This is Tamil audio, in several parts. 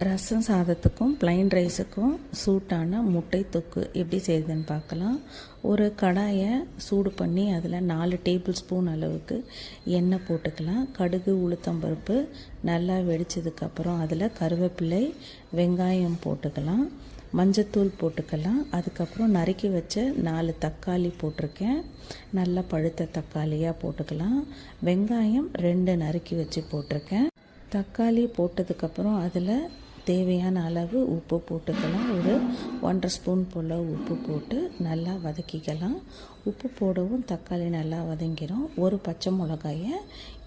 ரசம் சாதத்துக்கும் ப்ளைன் ரைஸுக்கும் சூட்டான முட்டை தொக்கு எப்படி செய்யுதுன்னு பார்க்கலாம். ஒரு கடாயை சூடு பண்ணி அதில் 4 டேபிள் ஸ்பூன் அளவுக்கு எண்ணெய் போட்டுக்கலாம். கடுகு, உளுத்தம்பருப்பு நல்லா வெடித்ததுக்கப்புறம் அதில் கருவேப்பிலை, வெங்காயம் போட்டுக்கலாம். மஞ்சத்தூள் போட்டுக்கலாம். அதுக்கப்புறம் நறுக்கி வச்ச 4 தக்காளி போட்டிருக்கேன். நல்லா பழுத்த தக்காளியாக போட்டுக்கலாம். வெங்காயம் 2 நறுக்கி வச்சு போட்டிருக்கேன். தக்காளி போட்டதுக்கப்புறம் அதில் தேவையான அளவு உப்பு போட்டுக்கலாம். ஒரு 1.5 ஸ்பூன் போல் உப்பு போட்டு நல்லா வதக்கிக்கலாம். உப்பு போடவும் தக்காளி நல்லா வதங்கிடும். ஒரு பச்சை மிளகாயை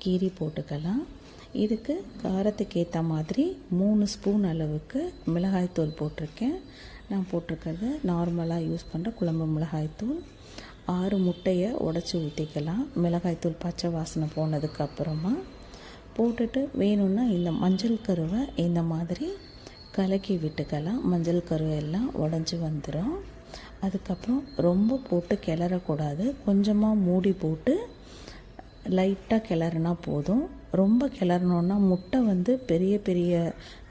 கீறி போட்டுக்கலாம். இதுக்கு காரத்துக்கு ஏற்ற மாதிரி 3 ஸ்பூன் அளவுக்கு மிளகாய்த்தூள் போட்டிருக்கேன். நான் போட்டிருக்கிறது நார்மலாக யூஸ் பண்ணுற குழம்பு மிளகாய்த்தூள். 6 முட்டையை உடச்சி ஊற்றிக்கலாம். மிளகாய்த்தூள் பச்சை வாசனை போனதுக்கப்புறமா போட்டுட்டு வேணும்னா இந்த மஞ்சள் கருவை இந்த மாதிரி கலக்கி விட்டுக்கலாம். மஞ்சள் கருவை எல்லாம் உடஞ்சி வந்துடும். அதுக்கப்புறம் ரொம்ப போட்டு கிளறக்கூடாது. கொஞ்சமாக மூடி போட்டு லைட்டாக கிளறுனா போதும். ரொம்ப கிளறணுன்னா முட்டை பெரிய பெரிய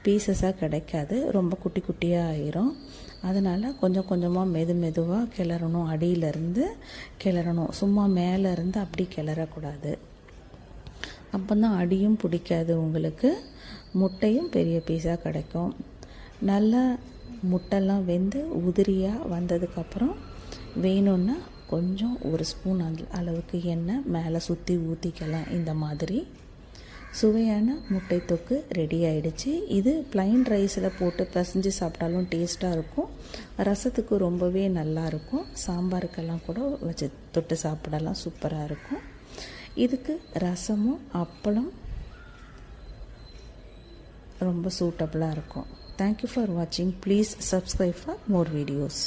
பீசஸாக கிடைக்காது, ரொம்ப குட்டி குட்டியாக ஆயிரும். அதனால் கொஞ்சம் கொஞ்சமாக மெதுவாக கிளறணும். அடியிலேருந்து கிளறணும், சும்மா மேலேருந்து அப்படி கிளறக்கூடாது. அப்போ தான் அடியும் பிடிக்காது உங்களுக்கு, முட்டையும் பெரிய பீஸாக கிடைக்கும். நல்லா முட்டைலாம் வெந்து உதிரியாக வந்ததுக்கப்புறம் வேணும்னா கொஞ்சம் 1 ஸ்பூன் அளவுக்கு எண்ணெய் மேலே சுற்றி ஊற்றிக்கலாம். இந்த மாதிரி சுவையான முட்டை தொக்கு ரெடி ஆகிடுச்சு. இது ப்ளைன் ரைஸில் போட்டு பிசைஞ்சு சாப்பிட்டாலும் டேஸ்ட்டாக இருக்கும். ரசத்துக்கு ரொம்பவே நல்லாயிருக்கும். சாம்பாருக்கெல்லாம் கூட வச்சு தொட்டு சாப்பிடலாம், சூப்பராக இருக்கும். இதுக்கு ரசமும் அப்பளம் ரொம்ப சூட்டபுளாக இருக்கும். Thank you for watching. Please subscribe for more videos.